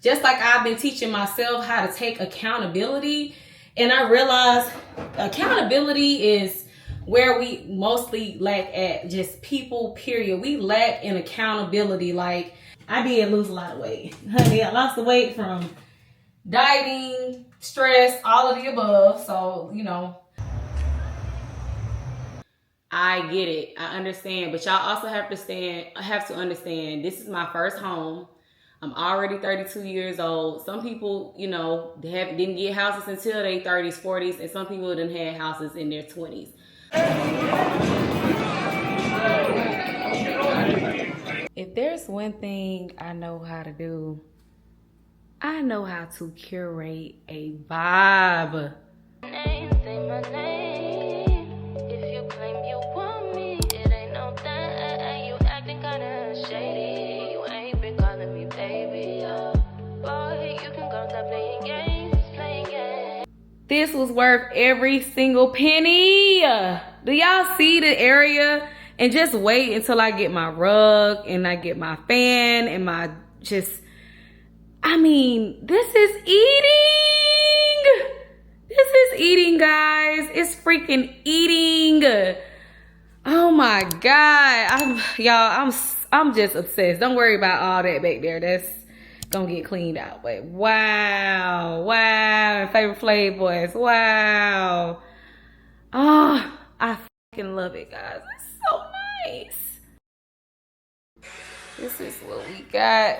Just like I've been teaching myself how to take accountability, and I realized accountability is where we mostly lack at, just people, period. We lack in accountability. Like, I did lose a lot of weight. Honey, I lost the weight from dieting, stress, all of the above. So, you know, I get it. I understand. But y'all also have to understand this is my first home. I'm already 32 years old. Some people, you know, didn't get houses until their 30s, 40s, and some people didn't have houses in their 20s. If there's one thing I know how to do, I know how to curate a vibe. This was worth every single penny. Do y'all see the area? And just wait until I get my rug and I get my fan and my I mean, this is eating. This is eating, guys. It's freaking eating. Oh my God. I'm just obsessed. Don't worry about all that back there. That's gonna get cleaned out. But wow. Favorite Flav boys. Wow. Oh, I fucking love it, guys. It's so nice. This is what we got.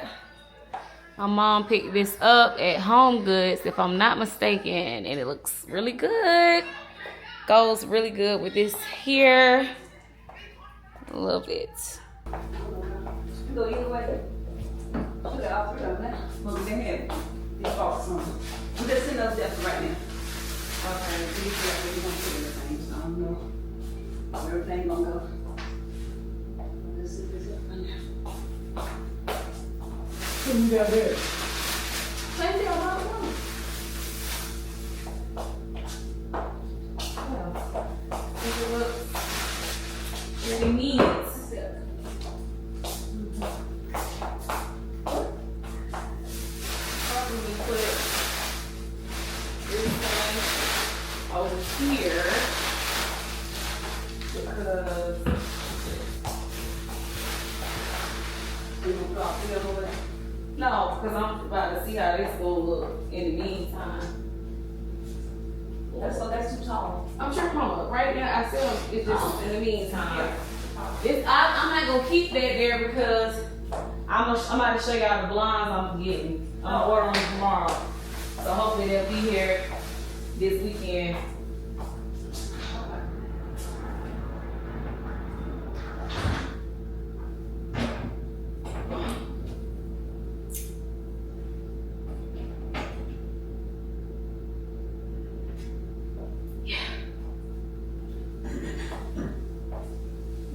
My mom picked this up at Home Goods, if I'm not mistaken, and it looks really good. Goes really good with this here. Love it. Go either way. Look at all three of them now. Look, they have these boxes on them. We're just in those depths right now. Okay, these are where you want to put everything, so I don't know how everything gonna go. Let's see this up right now. What you got there? Same thing on my one. Well, it looks really neat. Here because no, because I'm about to see how this will look in the meantime. That's too tall. I'm sure mama, right now I still it's just in the meantime. I'm not gonna keep that there because I'm about to show y'all the blinds I'm getting. I'm ordering them tomorrow. So hopefully they'll be here this weekend.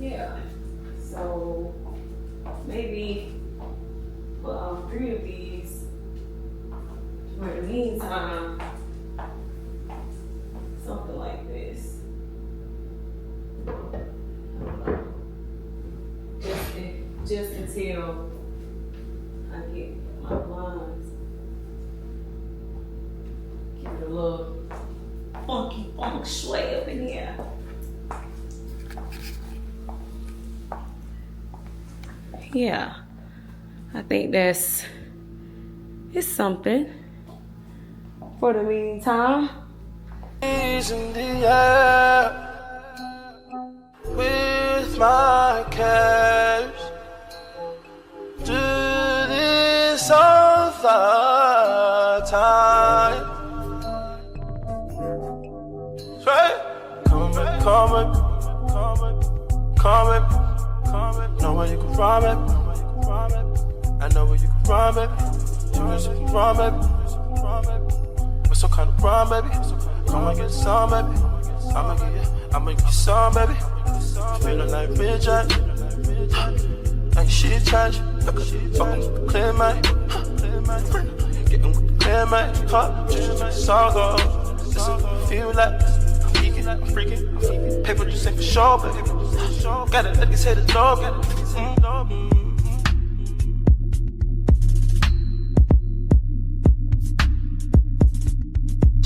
Yeah, so maybe put 3 of these for the meantime, something like this. Just until I get my blinds. Give it a little funky funk sway up in here. Yeah, I think it's something for the meantime. In the air with my cares, do this all the time. Right? Come baby. Know where you can run, baby. I know where you can run, baby. You just can run, baby. With some kind of run, baby. Come and get some, baby. I'ma get you some, baby. Feeling like rich, ain't shit change. Fucking with the clear, man. Getting with the clear, man. Just the song goes. Listen, feel like I'm geeking, I'm freaking. Paper just ain't for sure, baby. Gotta let these haters know,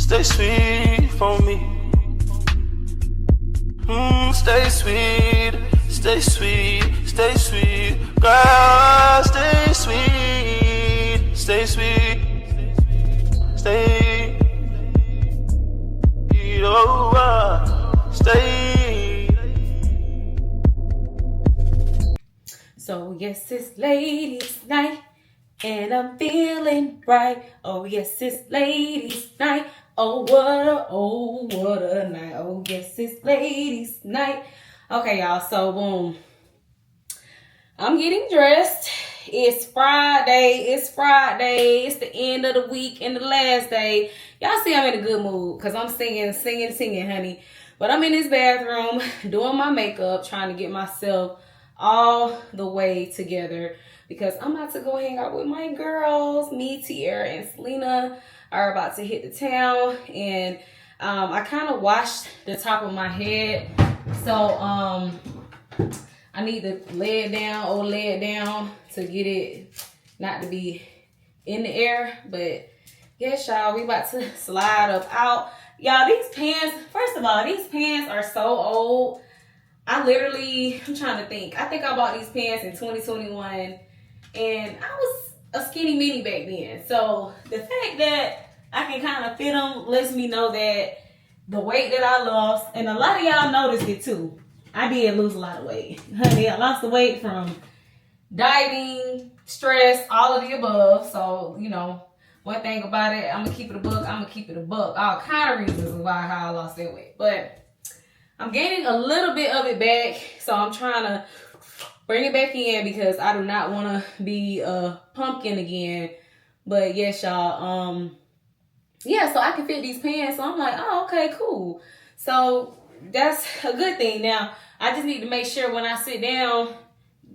Stay sweet for me. Stay sweet, stay sweet, stay sweet. Girl, stay sweet, stay sweet, stay. Stay. So yes, it's ladies' night, and I'm feeling right. Oh yes, it's ladies' night. Oh what a night. Oh yes, it's ladies' night. Okay, y'all. So boom, I'm getting dressed. It's Friday. It's Friday. It's the end of the week and the last day. Y'all see I'm in a good mood because I'm singing, honey. But I'm in this bathroom doing my makeup, trying to get myself all the way together because I'm about to go hang out with my girls. Me, Tiara, and Selena are about to hit the town. And I kind of washed the top of my head. So I need to lay it down to get it not to be in the air. But yes, y'all, we about to slide up out. Y'all, these pants, first of all, these pants are so old. I'm trying to think. I think I bought these pants in 2021 and I was a skinny mini back then. So the fact that I can kind of fit them lets me know that the weight that I lost, and a lot of y'all noticed it too. I did lose a lot of weight. Honey, I lost the weight from dieting, stress, all of the above. So, you know, one thing about it, I'm going to keep it a buck. All kind of reasons why how I lost that weight. But I'm gaining a little bit of it back. So I'm trying to bring it back in because I do not want to be a pumpkin again. But yes, y'all. Yeah, so I can fit these pants. So I'm like, oh, okay, cool. So that's a good thing. Now, I just need to make sure when I sit down,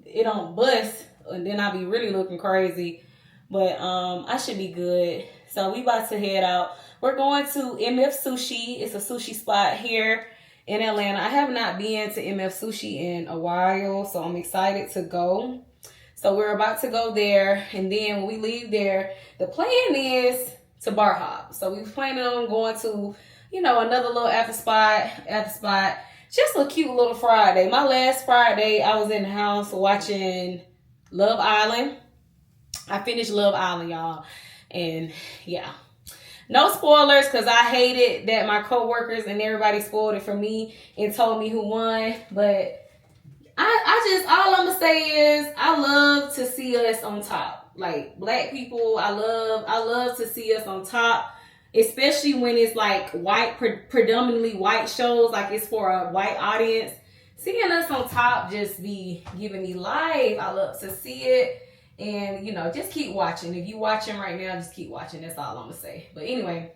it don't bust. And then I'll be really looking crazy. But I should be good. So we about to head out. We're going to MF Sushi. It's a sushi spot here in Atlanta. I have not been to MF Sushi in a while, so I'm excited to go. So we're about to go there. And then when we leave there, the plan is to bar hop. So we planning on going to, you know, another little after spot. Just a cute little Friday. My last Friday, I was in the house watching Love Island. I finished Love Island, y'all. And yeah, no spoilers because I hated that my coworkers and everybody spoiled it for me and told me who won. But all I'm gonna say is I love to see us on top. Like black people, I love to see us on top, especially when it's like white, predominantly white shows, like it's for a white audience. Seeing us on top just be giving me life. I love to see it. And, you know, just keep watching. If you're watching right now, just keep watching. That's all I'm going to say. But anyway.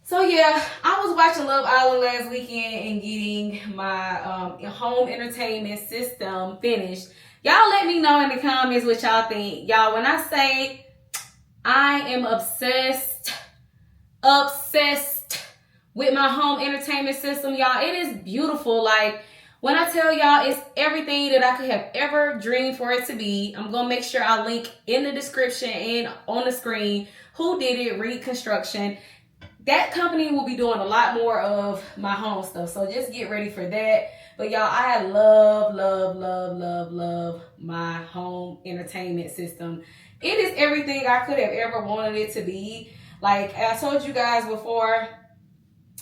So, yeah. I was watching Love Island last weekend and getting my home entertainment system finished. Y'all let me know in the comments what y'all think. Y'all, when I say I am obsessed with my home entertainment system, y'all, it is beautiful. Like, when I tell y'all it's everything that I could have ever dreamed for it to be, I'm going to make sure I link in the description and on the screen who did it, Reed Construction. That company will be doing a lot more of my home stuff. So just get ready for that. But y'all, I love my home entertainment system. It is everything I could have ever wanted it to be. Like I told you guys before,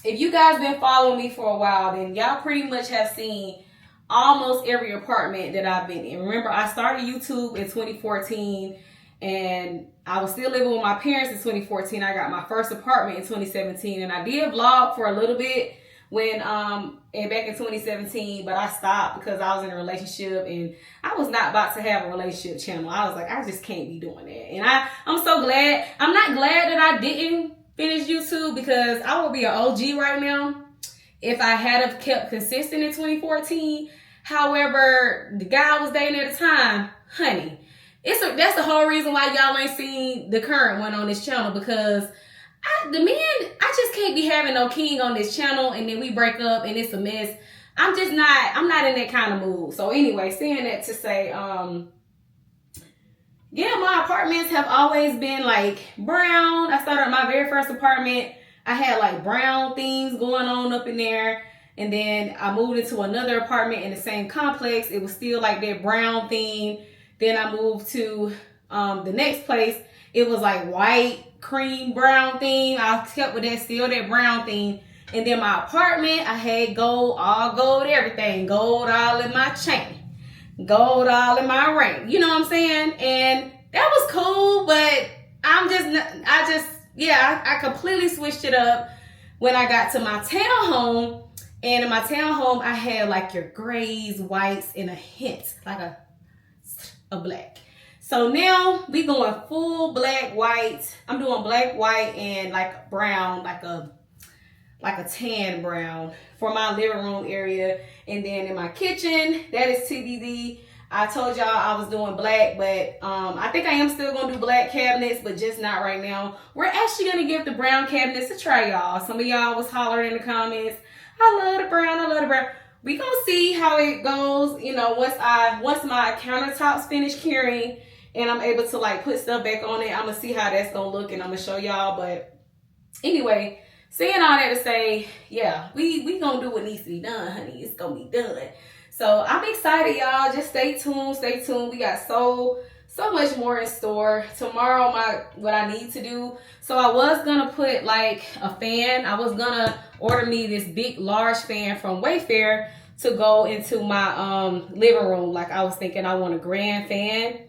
if you guys been following me for a while, then y'all pretty much have seen almost every apartment that I've been in. Remember, I started YouTube in 2014 and I was still living with my parents in 2014. I got my first apartment in 2017 and I did vlog for a little bit when and back in 2017, but I stopped because I was in a relationship and I was not about to have a relationship channel. I was like, I just can't be doing that. And I'm so glad. I'm not glad that I didn't finish YouTube because I would be an OG right now if I had have kept consistent in 2014. However, the guy I was dating at the time, honey, that's the whole reason why y'all ain't seen the current one on this channel because I just can't be having no king on this channel and then we break up and it's a mess. I'm not in that kind of mood. So anyway, saying that to say, yeah, my apartments have always been like brown. I started my very first apartment. I had like brown things going on up in there. And then I moved into another apartment in the same complex. It was still like that brown theme. Then I moved to the next place. It was like white, cream, brown theme. I kept with that, still that brown theme. And then my apartment, I had gold, all gold, everything. Gold all in my chain. Gold all in my ring. You know what I'm saying? And that was cool, but I completely switched it up when I got to my townhome. And in my townhome, I had like your grays, whites, and a hint, like a black. So now we going full black, white. I'm doing black, white, and like brown, like a tan brown for my living room area. And then in my kitchen, that is TBD. I told y'all I was doing black, but I think I am still gonna do black cabinets, but just not right now. We're actually gonna give the brown cabinets a try, y'all. Some of y'all was hollering in the comments, I love the brown. We gonna see how it goes, you know, once my countertops finish curing and I'm able to like put stuff back on it. I'm gonna see how that's gonna look and I'm gonna show y'all. But anyway, saying all that to say, yeah, we gonna do what needs to be done, honey. It's gonna be done. So I'm excited, y'all. Just stay tuned. We got so much more in store. Tomorrow, what I need to do. So I was gonna put like a fan. I was gonna order me this big, large fan from Wayfair to go into my living room. Like I was thinking I want a grand fan.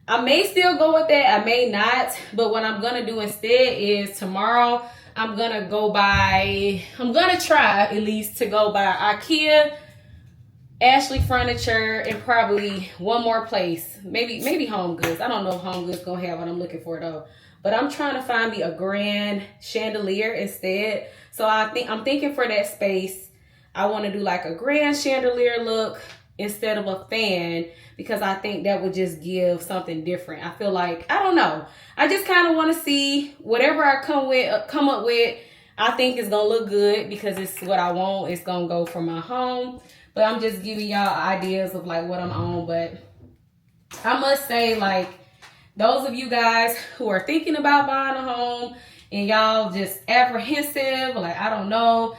I may still go with that. I may not. But what I'm gonna do instead is tomorrow I'm gonna try at least to go by IKEA, Ashley Furniture, and probably one more place. Maybe Home Goods. I don't know if Home Goods gonna have what I'm looking for though. But I'm trying to find me a grand chandelier instead. So I'm thinking for that space, I want to do like a grand chandelier look instead of a fan, because I think that would just give something different. I feel like, I don't know. I just kind of want to see whatever I come up with. I think it's gonna look good because it's what I want. It's gonna go for my home. But I'm just giving y'all ideas of like what I'm on. But I must say, like, those of you guys who are thinking about buying a home and y'all just apprehensive, like, I don't know,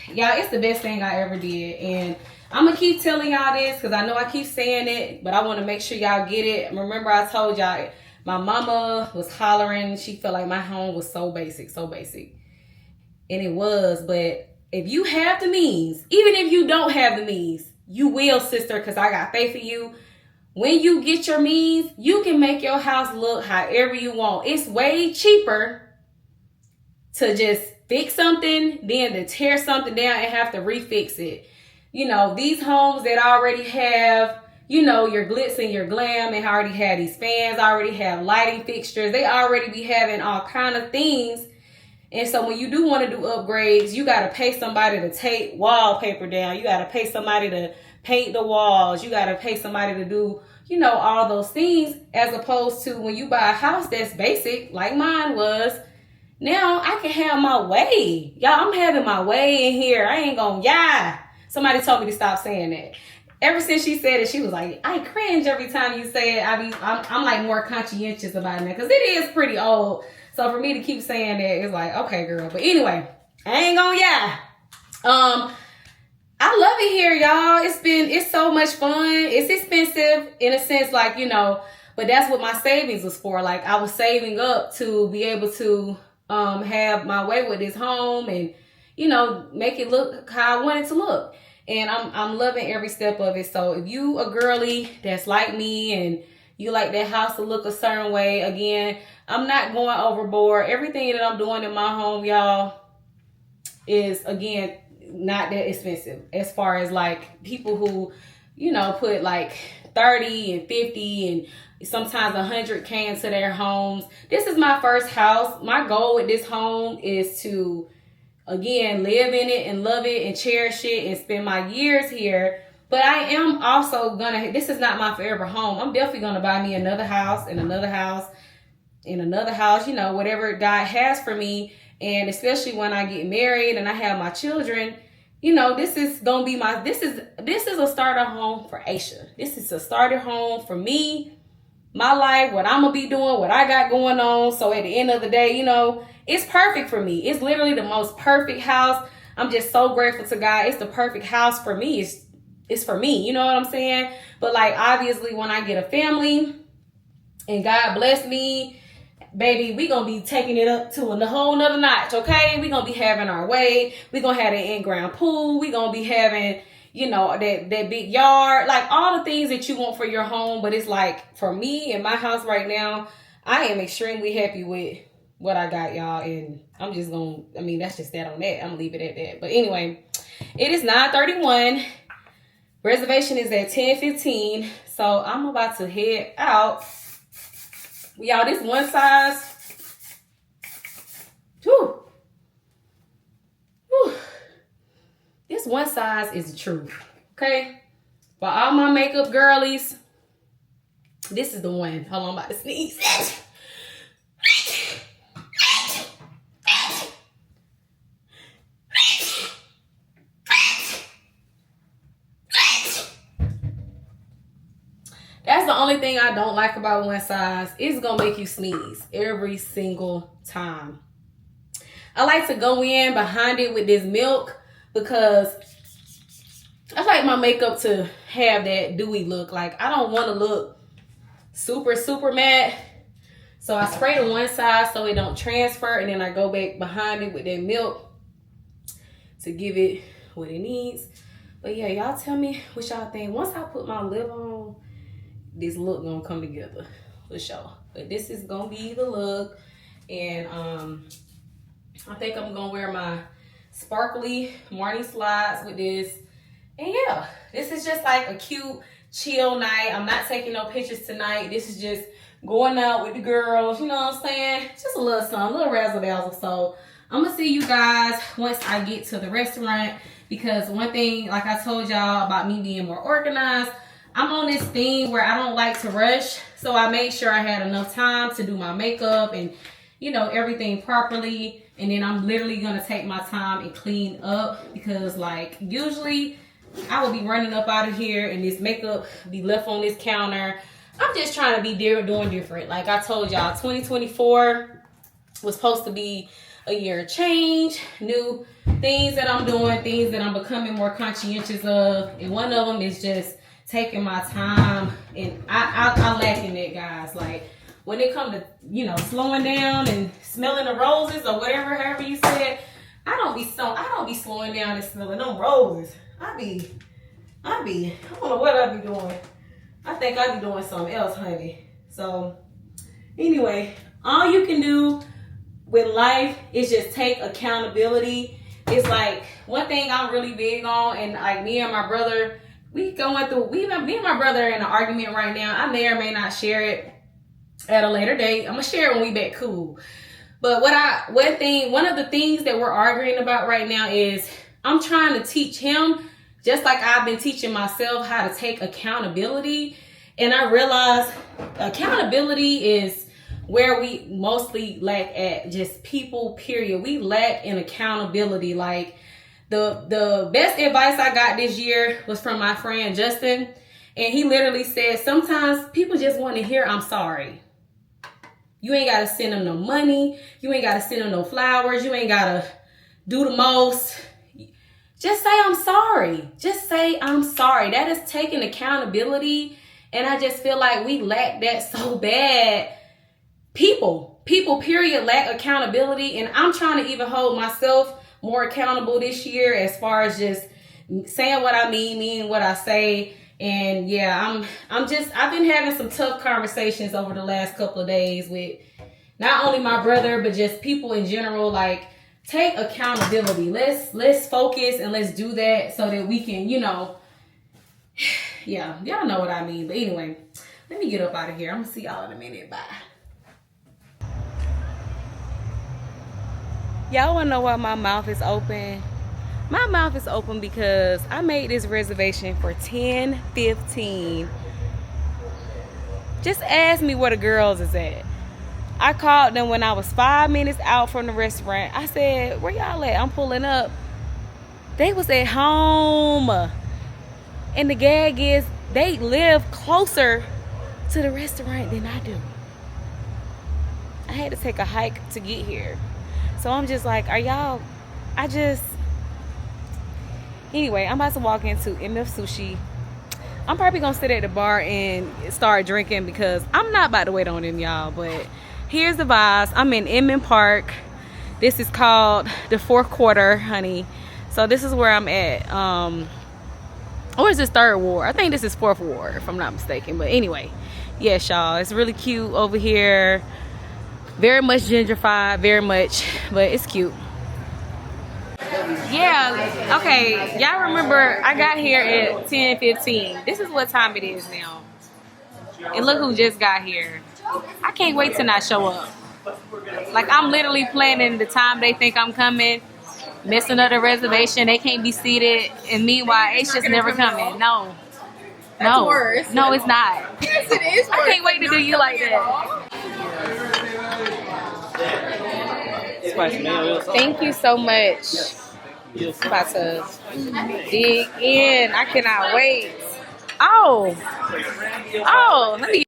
y'all, it's the best thing I ever did. And I'm gonna keep telling y'all this because I know I keep saying it, but I want to make sure y'all get it. Remember I told y'all my mama was hollering. She felt like my home was so basic. And it was, but if you have the means, even if you don't have the means, you will, sister, because I got faith in you. When you get your means, you can make your house look however you want. It's way cheaper to just fix something than to tear something down and have to refix it. You know, these homes that already have, you know, your glitz and your glam, and already have these fans, already have lighting fixtures. They already be having all kind of things. And so when you do want to do upgrades, you got to pay somebody to take wallpaper down. You got to pay somebody to paint the walls. You got to pay somebody to do, you know, all those things, as opposed to when you buy a house that's basic, like mine was. Now I can have my way. Y'all, I'm having my way in here. I ain't gonna, yeah. Somebody told me to stop saying that. Ever since she said it, she was like, I cringe every time you say it. I'm like more conscientious about it because it is pretty old. So for me to keep saying that, it's like, okay, girl. But anyway, I ain't gonna, yeah. I love it here, y'all. It's so much fun. It's expensive in a sense, like, you know, but that's what my savings was for. Like, I was saving up to be able to have my way with this home and, you know, make it look how I want it to look. And I'm loving every step of it. So if you a girly that's like me and you like that house to look a certain way, again, I'm not going overboard. Everything that I'm doing in my home, y'all, is, again, not that expensive. As far as like people who, you know, put like 30 and 50 and sometimes 100K into their homes. This is my first house. My goal with this home is to, again, live in it and love it and cherish it and spend my years here. But I am also gonna, this is not my forever home. I'm definitely gonna buy me another house and another house and another house, you know, whatever God has for me. And especially when I get married and I have my children, you know, this is gonna be my, this is a starter home for Asha. This is a starter home for me. my life, what I'm gonna be doing, what I got going on. So at the end of the day, you know, it's perfect for me. It's literally the most perfect house. I'm just so grateful to God. It's the perfect house for me. It's for me, you know what I'm saying? But like, obviously, when I get a family and God bless me, baby, we gonna be taking it up to a whole nother notch, okay? We gonna be having our way. We gonna have an in-ground pool. We gonna be having, you know, that big yard, like all the things that you want for your home. But it's like, for me in my house right now, I am extremely happy with what I got, y'all. And I'm just gonna, I mean, that's just that on that. I'm gonna leave it at that. But anyway, it is 9:31. Reservation is at 10:15. So I'm about to head out. Y'all, this one size. Whew. Whew. This one size is the truth. Okay? For all my makeup girlies, this is the one. Hold on, I'm about to sneeze. That's the only thing I don't like about one size. It's gonna make you sneeze every single time. I like to go in behind it with this milk because I like my makeup to have that dewy look. Like, I don't want to look super matte. So I spray the one side so it don't transfer, and then I go back behind it with that milk to give it what it needs. But yeah, y'all tell me what y'all think. Once I put my lip on, this look gonna come together for sure. But this is gonna be the look. And I think I'm gonna wear my sparkly morning slides with this. And yeah, this is just like a cute chill night. I'm not taking no pictures tonight. This is just going out with the girls, you know what I'm saying? Just a little something, a little razzle dazzle. So I'm gonna see you guys once I get to the restaurant, because one thing, like I told y'all about me being more organized, I'm on this thing where I don't like to rush. So I made sure I had enough time to do my makeup and, you know, everything properly. And then I'm literally going to take my time and clean up, because like usually I will be running up out of here and this makeup be left on this counter. I'm just trying to be doing different. Like I told y'all, 2024 was supposed to be a year of change, new things that I'm doing, things that I'm becoming more conscientious of. And one of them is just taking my time, and I lack in that, guys. Like when it comes to, you know, slowing down and smelling the roses or whatever, however you said, I don't be slowing down and smelling them roses. I don't know what I be doing. I think I be doing something else, honey. So anyway, all you can do with life is just take accountability. It's like one thing I'm really big on, and like me and my brother, me and my brother are in an argument right now. I may or may not share it at a later date. I'm gonna share it when we back cool. But one of the things that we're arguing about right now is I'm trying to teach him, just like I've been teaching myself, how to take accountability. And I realize accountability is where we mostly lack at, just people, period. We lack in accountability. Like the best advice I got this year was from my friend Justin. And he literally said, sometimes people just want to hear I'm sorry. You ain't got to send them no money. You ain't got to send them no flowers. You ain't got to do the most. Just say I'm sorry. Just say I'm sorry. That is taking accountability. And I just feel like we lack that so bad. People, period, lack accountability. And I'm trying to even hold myself more accountable this year, as far as just saying what I meaning what I say. And yeah, I've been having some tough conversations over the last couple of days with not only my brother, but just people in general. Like, take accountability. Let's focus and let's do that so that we can, you know, yeah, y'all know what I mean. But anyway, let me get up out of here. I'm gonna see y'all in a minute. Bye. Y'all wanna know why my mouth is open? My mouth is open because I made this reservation for 10:15. Just ask me where the girls is at. I called them when I was 5 minutes out from the restaurant. I said, where y'all at? I'm pulling up. They was at home. And the gag is, they live closer to the restaurant than I do. I had to take a hike to get here. So I'm just like, are y'all, anyway, I'm about to walk into MF Sushi. I'm probably gonna sit at the bar and start drinking because I'm not about to wait on them, y'all. But here's the vibes. I'm in Inman Park. This is called the fourth quarter, honey. So this is where I'm at. Or is this third ward? I think this is fourth ward, if I'm not mistaken. But anyway, yes, y'all. It's really cute over here. Very much gentrified, very much, but it's cute. Yeah, okay. Y'all remember I got here at 10:15. This is what time it is now. And look who just got here. I can't wait till I show up. Like, I'm literally planning the time they think I'm coming, messing up the reservation. They can't be seated, and meanwhile, it's just never coming. No. That's worse. No, it's not. Yes, it is worse. I can't wait to do you like that. Thank you so much. About to dig in. I cannot wait. Oh, let me.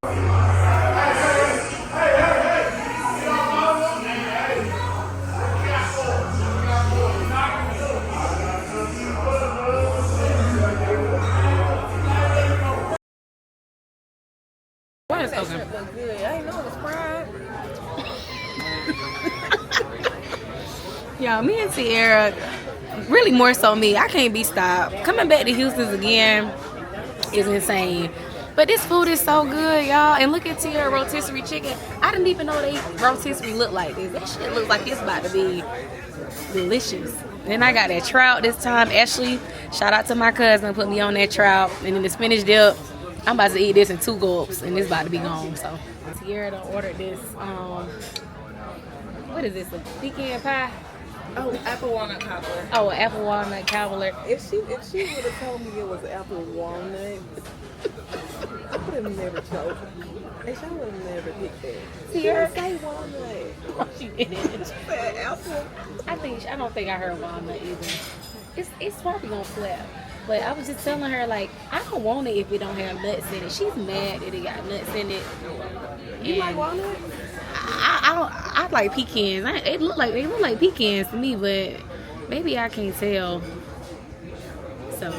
What is okay? Look good. I didn't know it was fried. Yeah, me and Sierra, really more so me. I can't be stopped. Coming back to Houston's again is insane. But this food is so good, y'all. And look at Sierra rotisserie chicken. I didn't even know they rotisserie look like this. That shit looks like it's about to be delicious. Then I got that trout this time. Ashley, shout out to my cousin, put me on that trout. And then the spinach dip. I'm about to eat this in 2 gulps, and it's about to be gone. So Sierra done ordered this. What is this? A pecan pie? Oh, apple walnut cobbler. Oh, an apple walnut cobbler. If she would have told me it was apple walnut, I would have never chosen. And she would have never picked that. Sierra, say walnut. she didn't. She said apple. I don't think I heard walnut either. It's probably gonna flap. But I was just telling her, like, I don't want it if it don't have nuts in it. She's mad that it got nuts in it. You like walnut? I like pecans. They look like pecans to me, but maybe I can't tell. So.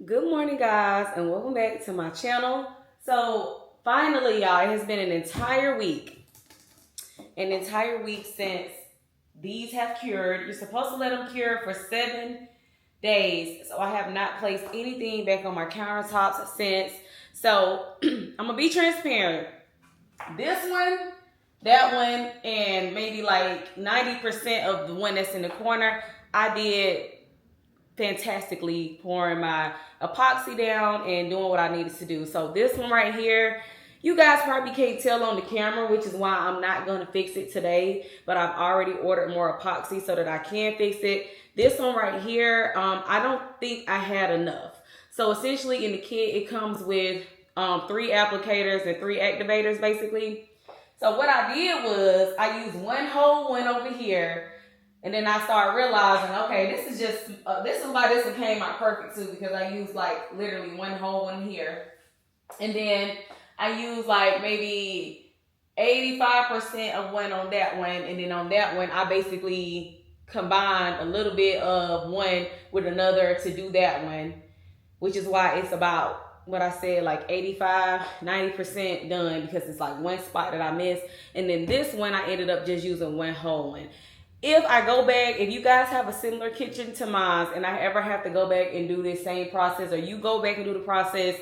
Good morning, guys, and welcome back to my channel. So finally, y'all, it has been an entire week since these have cured. You're supposed to let them cure for 7 days. So I have not placed anything back on my countertops since. So I'm gonna be transparent. This one, that one, and maybe like 90% of the one that's in the corner, I did fantastically pouring my epoxy down and doing what I needed to do. So this one right here, you guys probably can't tell on the camera, which is why I'm not going to fix it today, but I've already ordered more epoxy so that I can fix it. This one right here, I don't think I had enough. So essentially in the kit, it comes with 3 applicators and 3 activators basically. So what I did was I used one whole one over here, and then I started realizing, okay, this is why this one came out perfect too, because I used like literally one whole one here. And then I used like maybe 85% of one on that one. And then on that one, I basically combined a little bit of one with another to do that one, which is why it's about what I said, like 85, 90% done, because it's like one spot that I missed. And then this one, I ended up just using one whole one. If I go back, if you guys have a similar kitchen to mine and I ever have to go back and do this same process, or you go back and do the process,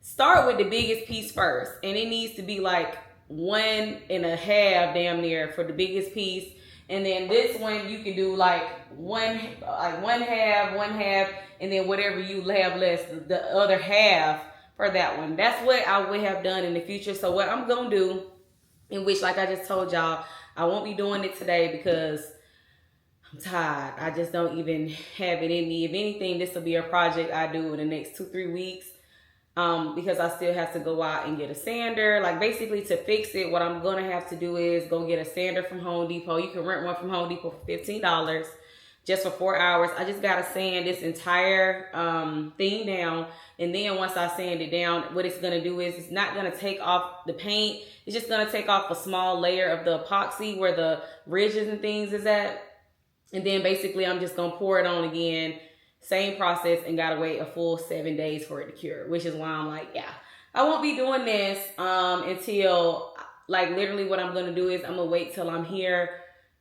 start with the biggest piece first. And it needs to be like 1.5 damn near for the biggest piece. And then this one you can do like one half, and then whatever you have left, the other half for that one. That's what I would have done in the future. So what I'm gonna do, in which, like I just told y'all, I won't be doing it today because I'm tired. I just don't even have it in me. If anything, this will be a project I do in the next 2-3 weeks. Because I still have to go out and get a sander. Like basically to fix it, what I'm gonna have to do is go get a sander from Home Depot. You can rent one from Home Depot for $15. just for 4 hours. I just gotta sand this entire thing down, and then once I sand it down, what it's gonna do is it's not gonna take off the paint. It's just gonna take off a small layer of the epoxy where the ridges and things is at, and then basically I'm just gonna pour it on again. Same process, and gotta wait a full 7 days for it to cure, which is why I'm like, yeah, I won't be doing this until, like, literally what I'm gonna do is I'm gonna wait till I'm here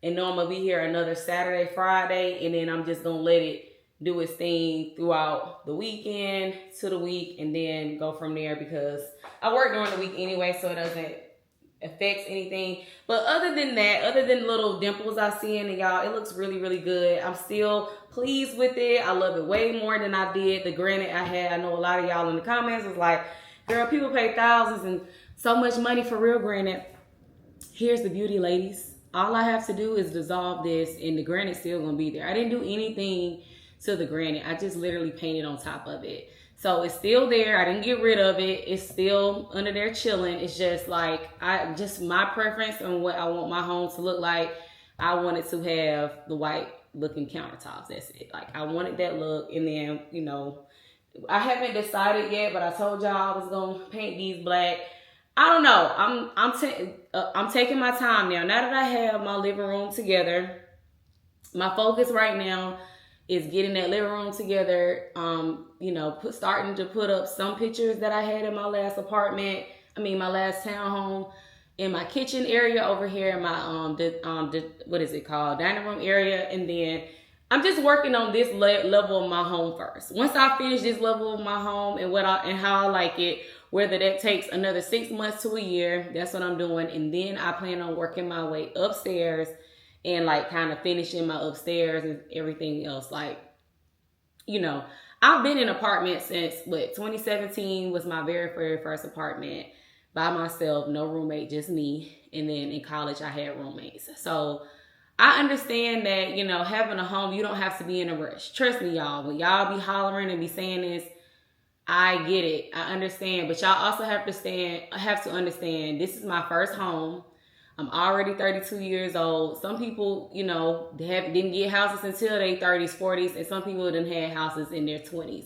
and know I'm gonna be here another Saturday, Friday, and then I'm just gonna let it do its thing throughout the weekend to the week, and then go from there, because I work during the week anyway, so it doesn't affect anything. But other than that, other than little dimples I see in it, y'all, it looks really, really good. I'm still pleased with it. I love it way more than I did the granite I had. I know a lot of y'all in the comments was like, girl, people pay thousands and so much money for real granite. Here's the beauty, ladies. All I have to do is dissolve this, and the granite's still gonna be there. I didn't do anything to the granite. I just literally painted on top of it. So it's still there. I didn't get rid of it. It's still under there chilling. It's just like, just my preference on what I want my home to look like. I wanted to have the white looking countertops. That's it. Like, I wanted that look. And then, you know, I haven't decided yet, but I told y'all I was gonna paint these black. I don't know. I'm taking my time now. Now that I have my living room together, my focus right now is getting that living room together. You know, starting to put up some pictures that I had in my last apartment. My last townhome, in my kitchen area over here, in my what is it called, dining room area, and then I'm just working on this level of my home first. Once I finish this level of my home and how I like it, whether that takes another 6 months to a year, that's what I'm doing. And then I plan on working my way upstairs and like kind of finishing my upstairs and everything else. Like, you know, I've been in apartments since 2017 was my very, very first apartment by myself, no roommate, just me. And then in college I had roommates. So I understand that, you know, having a home, you don't have to be in a rush. Trust me, y'all. When y'all be hollering and be saying this, I get it. I understand. But y'all also have to understand this is my first home. I'm already 32 years old. Some people, you know, didn't get houses until their 30s, 40s, and some people didn't have houses in their 20s.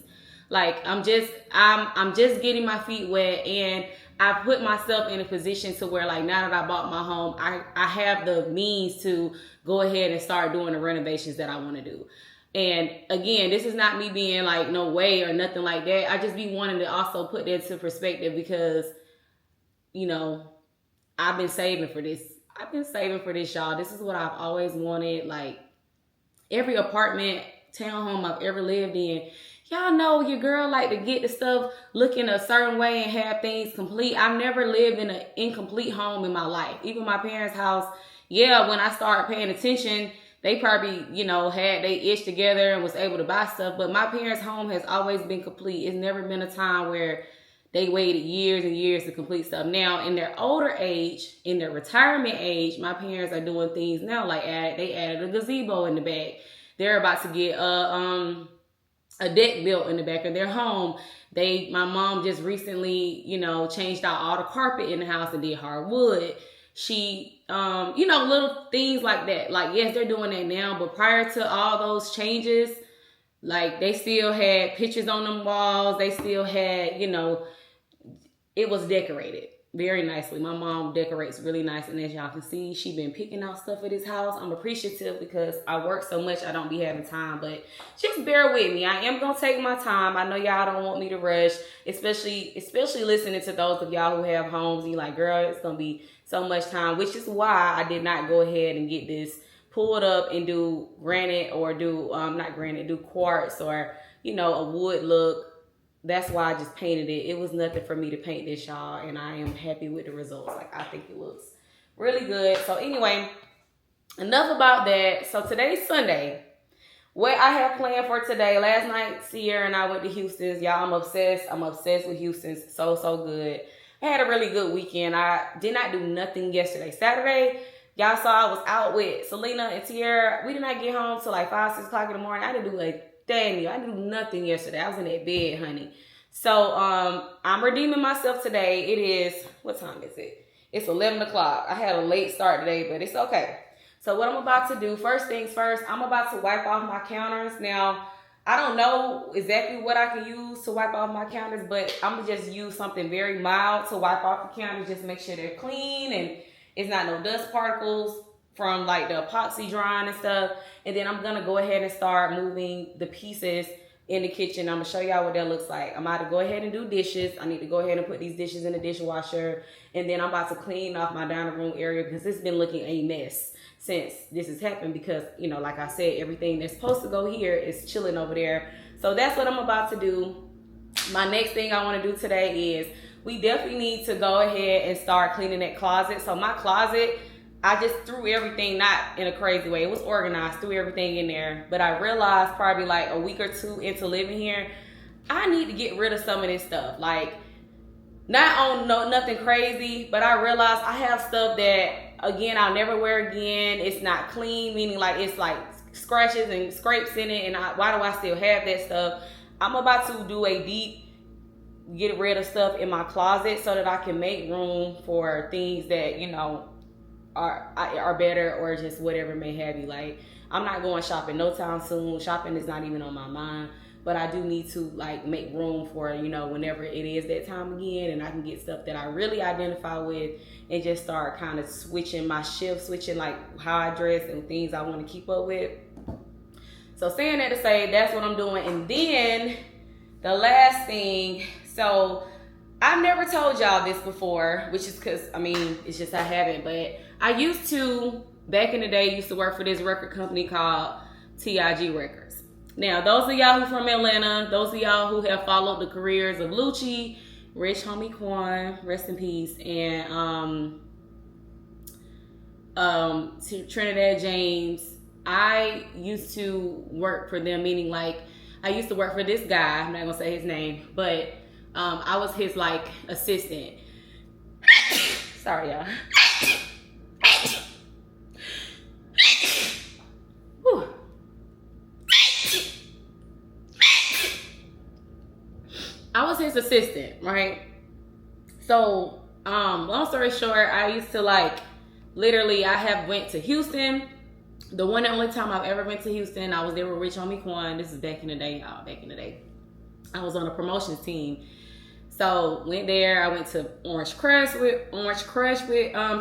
Like, I'm just getting my feet wet, and I put myself in a position to where, like, now that I bought my home, I have the means to go ahead and start doing the renovations that I want to do. And again, this is not me being like, no way or nothing like that. I just be wanting to also put that into perspective because, you know, I've been saving for this. Y'all. This is what I've always wanted. Like, every apartment, townhome I've ever lived in, y'all know your girl like to get the stuff looking a certain way and have things complete. I've never lived in an incomplete home in my life. Even my parents' house, yeah, when I started paying attention, they probably, you know, had they itch together and was able to buy stuff. But my parents' home has always been complete. It's never been a time where they waited years and years to complete stuff. Now, in their older age, in their retirement age, my parents are doing things now. Like, they added a gazebo in the back. They're about to get a deck built in the back of their home. My mom just recently, you know, changed out all the carpet in the house and did hardwood. She, you know, little things like that. Like, yes, they're doing that now, but prior to all those changes, like, they still had pictures on them walls. They still had, you know, it was decorated very nicely. My mom decorates really nice, and as y'all can see, she been picking out stuff for this house. I'm appreciative because I work so much, I don't be having time, but just bear with me. I am gonna take my time. I know y'all don't want me to rush, especially listening to those of y'all who have homes. You like, girl, it's gonna be so much time, which is why I did not go ahead and get this pulled up and do granite or do quartz or, you know, a wood look. That's why I just painted it. It was nothing for me to paint this, y'all, and I am happy with the results. Like, I think it looks really good. So anyway, enough about that. So today's Sunday. What I have planned for today, last night, Sierra and I went to Houston's. Y'all, I'm obsessed. I'm obsessed with Houston's. So good. I had a really good weekend. I did not do nothing yesterday. Saturday, y'all saw I was out with Selena and Sierra. We did not get home till like 5, 6 o'clock in the morning. I didn't do I didn't do nothing yesterday. I was in that bed, honey. So I'm redeeming myself today. It is, what time is it? It's 11 o'clock. I had a late start today, but it's okay. So what I'm about to do, first things first, I'm about to wipe off my counters. Now, I don't know exactly what I can use to wipe off my counters, but I'm gonna just use something very mild to wipe off the counters, just make sure they're clean and it's not no dust particles from like the epoxy drying and stuff. And then I'm gonna go ahead and start moving the pieces in the kitchen. I'm gonna show y'all what that looks like. I'm about to go ahead and do dishes. I need to go ahead and put these dishes in the dishwasher. And then I'm about to clean off my dining room area because it's been looking a mess since this has happened, because, you know, like I said, everything that's supposed to go here is chilling over there. So that's what I'm about to do. My next thing I want to do today is we definitely need to go ahead and start cleaning that closet. So my closet, I just threw everything, not in a crazy way. It was organized, threw everything in there. But I realized probably like a week or two into living here, I need to get rid of some of this stuff. Like, not on nothing crazy, but I realized I have stuff that, again, I'll never wear again. It's not clean, meaning like it's like scratches and scrapes in it. And why do I still have that stuff? I'm about to do a deep get rid of stuff in my closet so that I can make room for things that, you know, are better, or just whatever may have you. Like, I'm not going shopping no time soon. Shopping is not even on my mind. But I do need to like make room for, you know, whenever it is that time again, and I can get stuff that I really identify with and just start kind of switching my shift, switching like how I dress and things I want to keep up with. So saying that to say, that's what I'm doing. And then the last thing, so I've never told y'all this before, which is because, I mean, it's just I haven't, but I used to, back in the day, used to work for this record company called TIG Records. Now, those of y'all who from Atlanta, those of y'all who have followed the careers of Lucci, Rich Homie Quan, rest in peace, and Trinidad James, I used to work for them, meaning like I used to work for this guy. I'm not gonna say his name, but I was his like assistant. Sorry, y'all. Whew. I was his assistant, right? So, long story short, I used to like, literally, I have went to Houston. The one and only time I've ever went to Houston, I was there with Rich Homie Quan. This is back in the day, y'all, back in the day. I was on a promotions team. So, went there. I went to Orange Crush with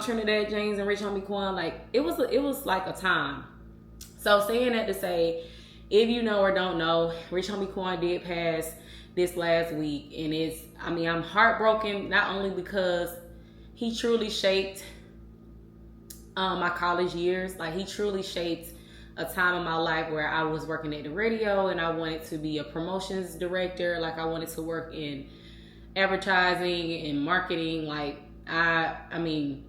Trinidad James and Rich Homie Quan. Like, it was like a time. So, saying that to say, if you know or don't know, Rich Homie Quan did pass this last week, and I'm heartbroken, not only because he truly shaped my college years. Like, he truly shaped a time in my life where I was working at the radio and I wanted to be a promotions director. Like, I wanted to work in advertising and marketing. Like, I mean,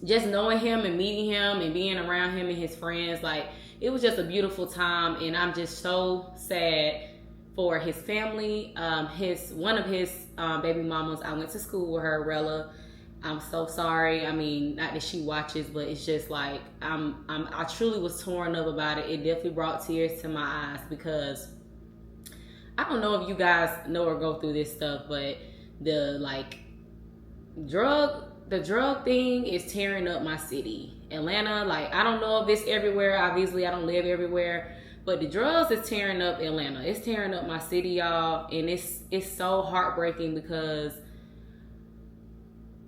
just knowing him and meeting him and being around him and his friends, like, it was just a beautiful time. And I'm just so sad for his family. One of his baby mamas, I went to school with her, Rella. I'm so sorry. I mean, not that she watches, but it's just like, I truly was torn up about it. It definitely brought tears to my eyes, because I don't know if you guys know or go through this stuff, but the drug thing is tearing up my city. Atlanta, like, I don't know if it's everywhere. Obviously, I don't live everywhere. But the drugs is tearing up Atlanta. It's tearing up my city, y'all. And it's so heartbreaking, because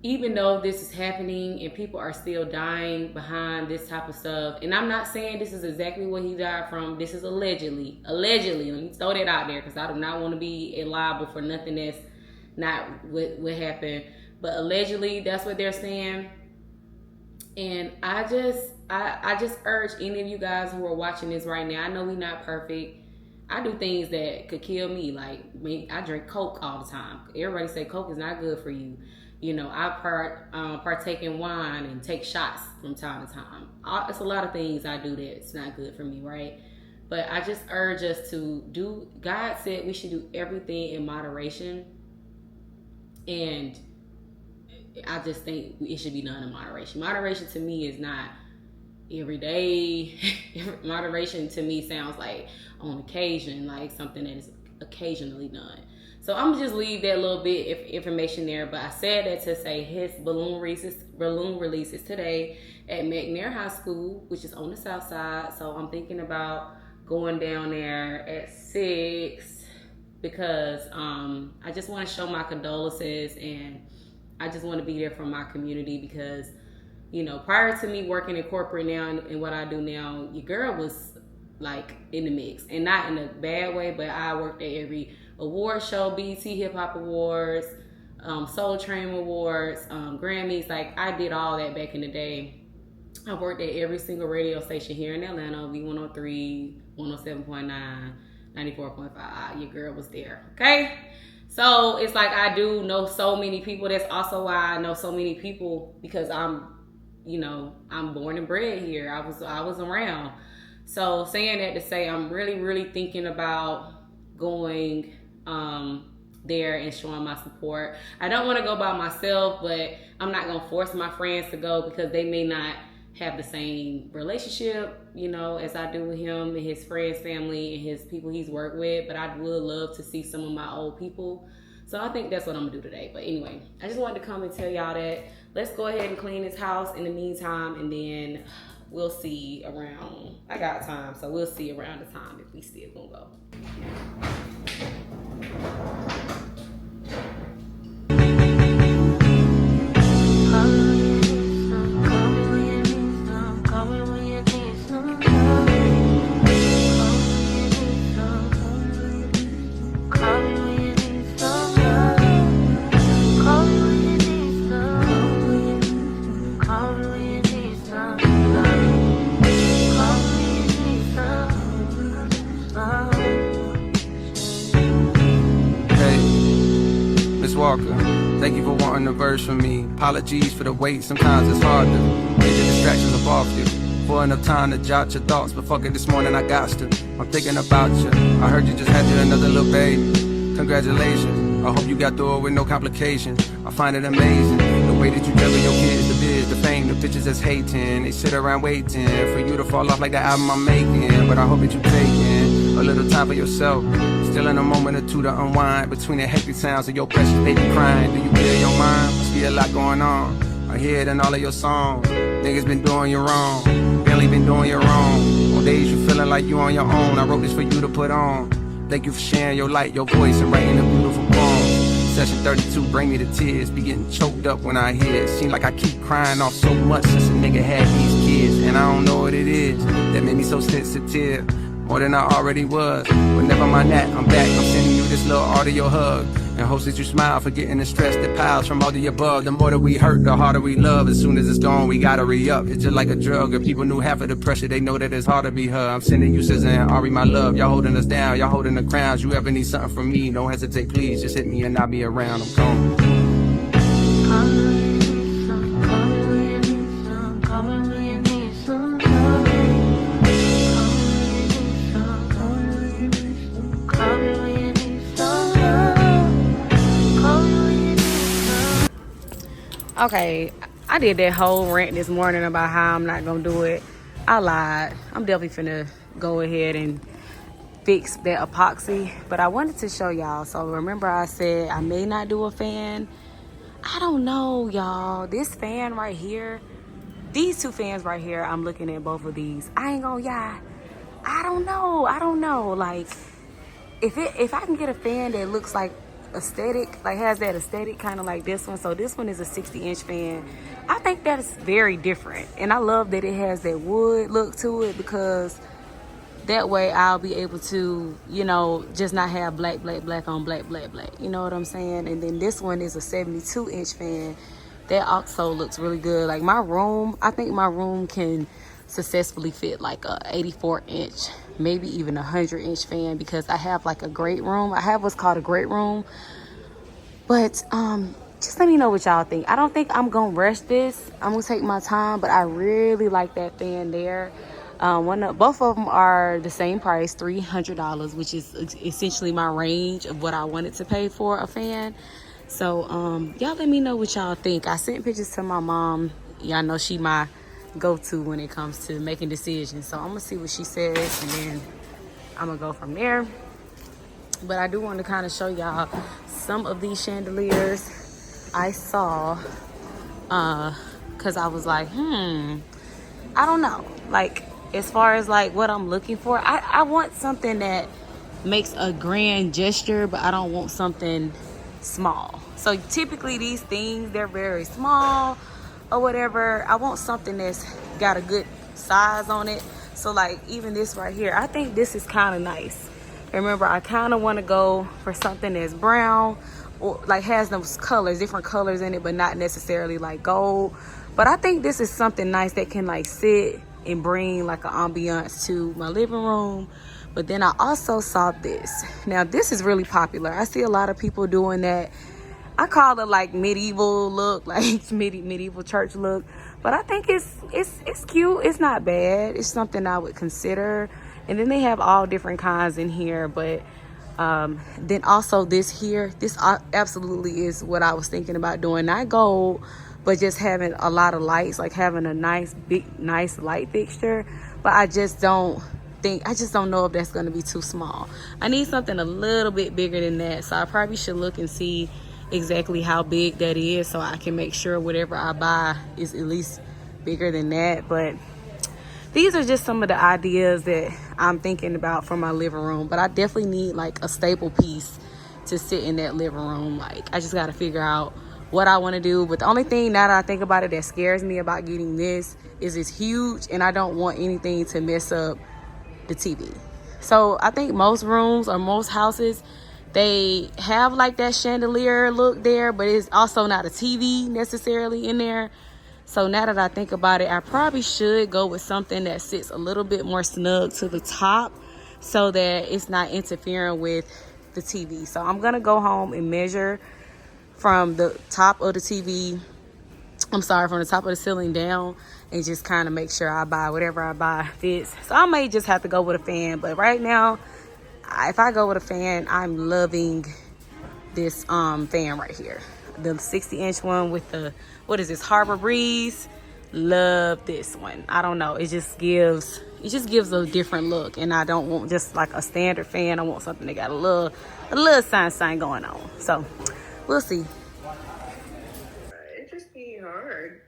even though this is happening and people are still dying behind this type of stuff, and I'm not saying this is exactly what he died from. This is allegedly. Let me throw that out there, because I do not want to be liable for nothing that's not what happened. But allegedly, that's what they're saying. And I just urge any of you guys who are watching this right now. I know we're not perfect. I do things that could kill me. Like, I drink Coke all the time. Everybody say Coke is not good for you. You know, I partake in wine and take shots from time to time. It's a lot of things I do that's not good for me, right? But I just urge us to do. God said we should do everything in moderation, and I just think it should be done in moderation. Moderation to me is not every day. Moderation to me sounds like on occasion, like something that is occasionally done. So I'm gonna just leave that little bit of information there. But I said that to say his balloon release is today at McNair High School, which is on the south side. So I'm thinking about going down there at 6 because I just want to show my condolences, and I just want to be there for my community because, you know, prior to me working in corporate now and what I do now, your girl was like in the mix, and not in a bad way, but I worked at every award show, BET Hip Hop Awards, Soul Train Awards, Grammys. Like, I did all that back in the day. I worked at every single radio station here in Atlanta, V103, 107.9, 94.5. Your girl was there, okay? So it's like I do know so many people. That's also why I know so many people, because I'm born and bred here. I was around. So saying that to say, I'm really thinking about going there and showing my support. I don't want to go by myself, but I'm not gonna force my friends to go because they may not have the same relationship, you know, as I do with him and his friends, family, and his people he's worked with. But I would love to see some of my old people. So I think that's what I'm gonna do today. But anyway, I just wanted to come and tell y'all that. Let's go ahead and clean this house in the meantime, and then we'll see around. I got time, so we'll see around the time if we still gonna go. Thank you for wanting a verse from me. Apologies for the wait, sometimes it's hard to get the distractions up off you. For enough time to jot your thoughts, but fuck it, this morning I got to. I'm thinking about you. I heard you just had you another little baby. Congratulations. I hope you got through it with no complications. I find it amazing the way that you juggle your kids, the biz, the fame, the bitches that's hating. They sit around waiting for you to fall off like the album I'm making. But I hope that you taking a little time for yourself. Still in a moment or two to unwind between the hectic sounds of your precious baby crying. Do you clear your mind? Must be a lot going on. I hear it in all of your songs. Niggas been doing you wrong. Barely been doing you wrong. On days you feeling like you on your own. I wrote this for you to put on. Thank you for sharing your light, your voice, and writing a beautiful poem. Session 32 bring me to tears. Be getting choked up when I hear it. Seem like I keep crying off so much since a nigga had these kids. And I don't know what it is that made me so sensitive. More than I already was. But never mind that, I'm back. I'm sending you this little audio hug. And hopes that you smile, forgetting the stress that piles from all the above. The more that we hurt, the harder we love. As soon as it's gone, we gotta re-up. It's just like a drug. If people knew half of the pressure, they know that it's hard to be her. I'm sending you SZA and Ari, my love. Y'all holding us down, y'all holding the crowns. You ever need something from me, don't hesitate, please. Just hit me and I'll be around. I'm gone. Okay, I did that whole rant this morning about how I'm not gonna do it. I lied. I'm definitely finna go ahead and fix that epoxy, but I wanted to show y'all. So remember I said I may not do a fan. I don't know, y'all. This fan right here, these two fans right here, I'm looking at both of these. I ain't gonna lie. I don't know. Like, if I can get a fan that looks like aesthetic, like has that aesthetic kind of like this one. So this one is a 60-inch fan. I think that is very different, and I love that it has that wood look to it, because that way I'll be able to, you know, just not have black on black. You know what I'm saying? And then this one is a 72-inch fan. That also looks really good. Like my room, I think my room can successfully fit like a 84-inch, maybe even a 100-inch fan, because I have like a great room. I have what's called a great room. But just let me know what y'all think. I don't think I'm gonna rush this. I'm gonna take my time, but I really like that fan there. Both of them are the same price, $300, which is essentially my range of what I wanted to pay for a fan. So y'all let me know what y'all think. I sent pictures to my mom. Y'all know she my go-to when it comes to making decisions. So I'm gonna see what she says, and then I'm gonna go from there. But I do want to kind of show y'all some of these chandeliers I saw, because I was like, I don't know. Like, as far as like what I'm looking for, I want something that makes a grand gesture, but I don't want something small. So typically these things, they're very small or whatever. I want something that's got a good size on it. So like even this right here, I think this is kind of nice. Remember, I kind of want to go for something that's brown or like has those colors, different colors in it, but not necessarily like gold. But I think this is something nice that can like sit and bring like an ambiance to my living room. But then I also saw this. Now this is really popular. I see a lot of people doing that. I call it like medieval look, like medieval church look. But I think it's cute. It's not bad. It's something I would consider. And then they have all different kinds in here. But then also this here, this absolutely is what I was thinking about doing. Not gold, but just having a lot of lights, like having a nice light fixture. But I just don't know if that's going to be too small. I need something a little bit bigger than that. So I probably should look and see exactly how big that is, so I can make sure whatever I buy is at least bigger than that. But these are just some of the ideas that I'm thinking about for my living room. But I definitely need like a staple piece to sit in that living room. Like, I just got to figure out what I want to do. But the only thing, now that I think about it, that scares me about getting this is it's huge, and I don't want anything to mess up the TV. So I think most rooms or most houses, they have like that chandelier look there, but it's also not a TV necessarily in there. So now that I think about it, I probably should go with something that sits a little bit more snug to the top so that it's not interfering with the TV. So I'm gonna go home and measure from the top of the TV, from the top of the ceiling down, and just kind of make sure I buy whatever I buy fits. So I may just have to go with a fan, but right now, if I go with a fan, I'm loving this fan right here, the 60-inch one with the, what is this, Harbor Breeze. Love this one. I don't know, it just gives a different look, and I don't want just like a standard fan. I want something that got a little sign going on. So we'll see. It just be hard.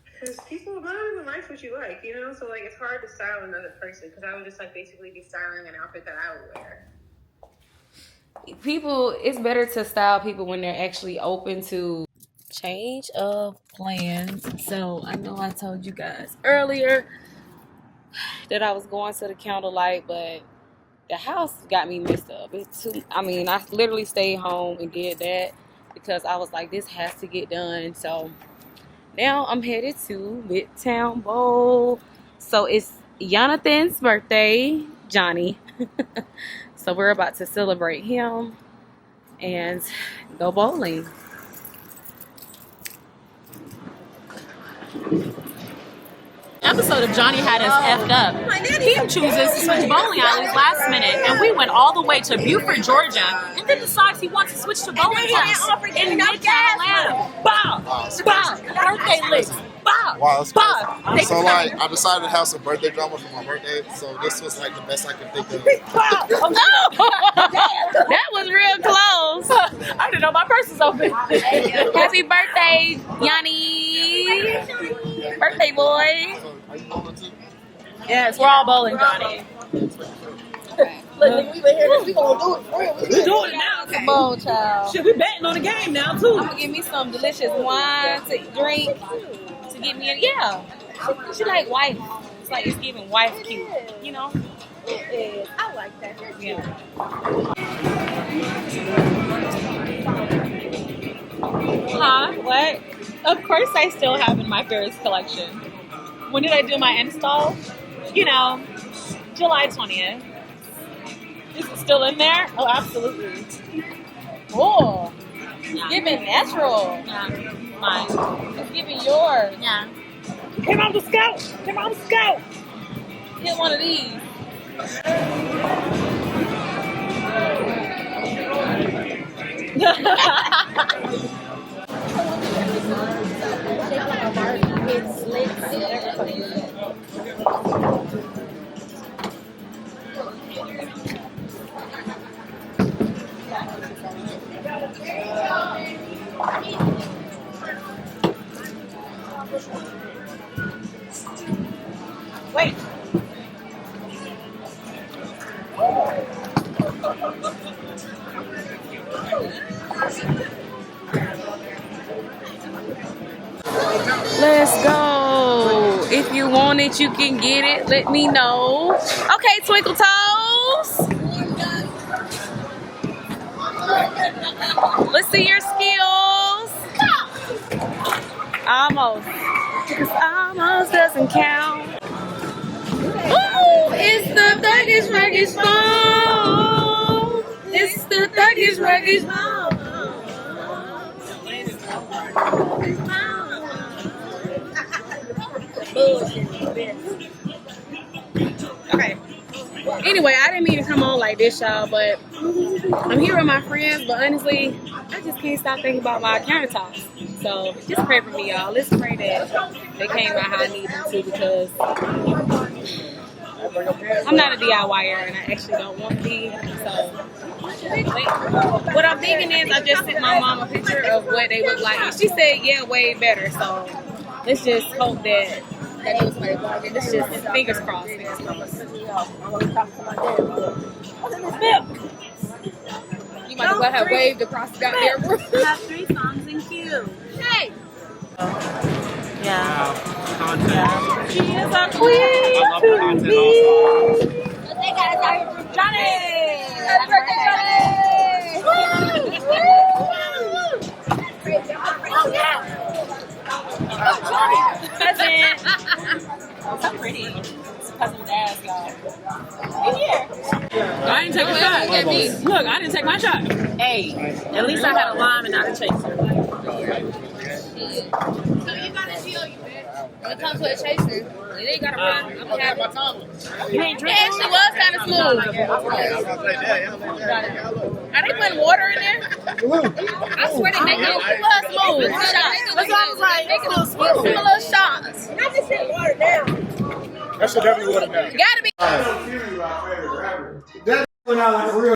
Because people don't even like what you like, you know? So, like, it's hard to style another person. Because I would just, like, basically be styling an outfit that I would wear. People, it's better to style people when they're actually open to change of plans. So, I know I told you guys earlier that I was going to the candlelight, but the house got me messed up. I literally stayed home and did that because I was like, this has to get done. So now I'm headed to Midtown Bowl. So it's Jonathan's birthday, Johnny. So we're about to celebrate him and go bowling. Episode of Johnny had us effed up. He chooses to switch bowling alleys last minute, and we went all the way to Beaufort, Georgia, and then decides he wants to switch to bowling house in Midtown Atlanta. Bow! Bow! Birthday list. Bow! Wow, that's Bow! crazy. So like, I decided to have some birthday drama for my birthday, so this was like the best I could think of. Oh, no! That was real close. I didn't know my purse was open. Happy birthday, Yanni. Birthday boy. So, are you bowling too? Yes, we're all bowling, Johnny. Look, we been here, we gonna do it for real. We're doing it now. Come on, child. Shit, we betting on the game now, too. I'm gonna give me some delicious wine to drink to get me she like wife. It's like it's giving wife cute, you know? It is. I like that. Yeah. Huh? What? Of course I still have in my Ferris collection. When did I do my install? You know, July 20th. Is it still in there? Oh, absolutely. Cool. Yeah. Giving natural. Yeah. Mine. It's giving yours. Yeah. Come on, the scout! Come on, the scout! Get one of these. Wait. Let's go. If you want it, you can get it. Let me know. Okay, Twinkle Toes. Let's see your skills. Almost. Because almost doesn't count. Ooh, it's the thuggish ruggish phone. It's the thuggish ruggish phone. Okay. Anyway, I didn't mean to come on like this, y'all, but I'm here with my friends, but honestly, I just can't stop thinking about my countertops. So just pray for me, y'all. Let's pray that they came out how I need them to, because I'm not a DIYer and I actually don't want to be. So what I'm thinking is I just sent my mom a picture of what they look like, and she said, yeah, way better. So let's just hope that let's just fingers crossed. Fingers crossed. You might as well have waved across the goddamn room. Have 3 songs in queue. Hey! Yeah. She is a queen to me. Johnny! Happy birthday, Johnny! Cousin. So pretty. It's cousin with ass, y'all. In here. I didn't take my shot. Look, I didn't take my shot. Hey, at least I had a lime and not a chaser. So you gotta chill, you bitch. When it comes to a chaser, it ain't gotta run. I'm gonna have my tongue. You ain't It drinking? actually was kind of smooth. Are they putting water in there? I swear they make it was smooth. That's what I was like. Make it a little shots. I just said water down. That should definitely water down. Gotta be. That's when I like a real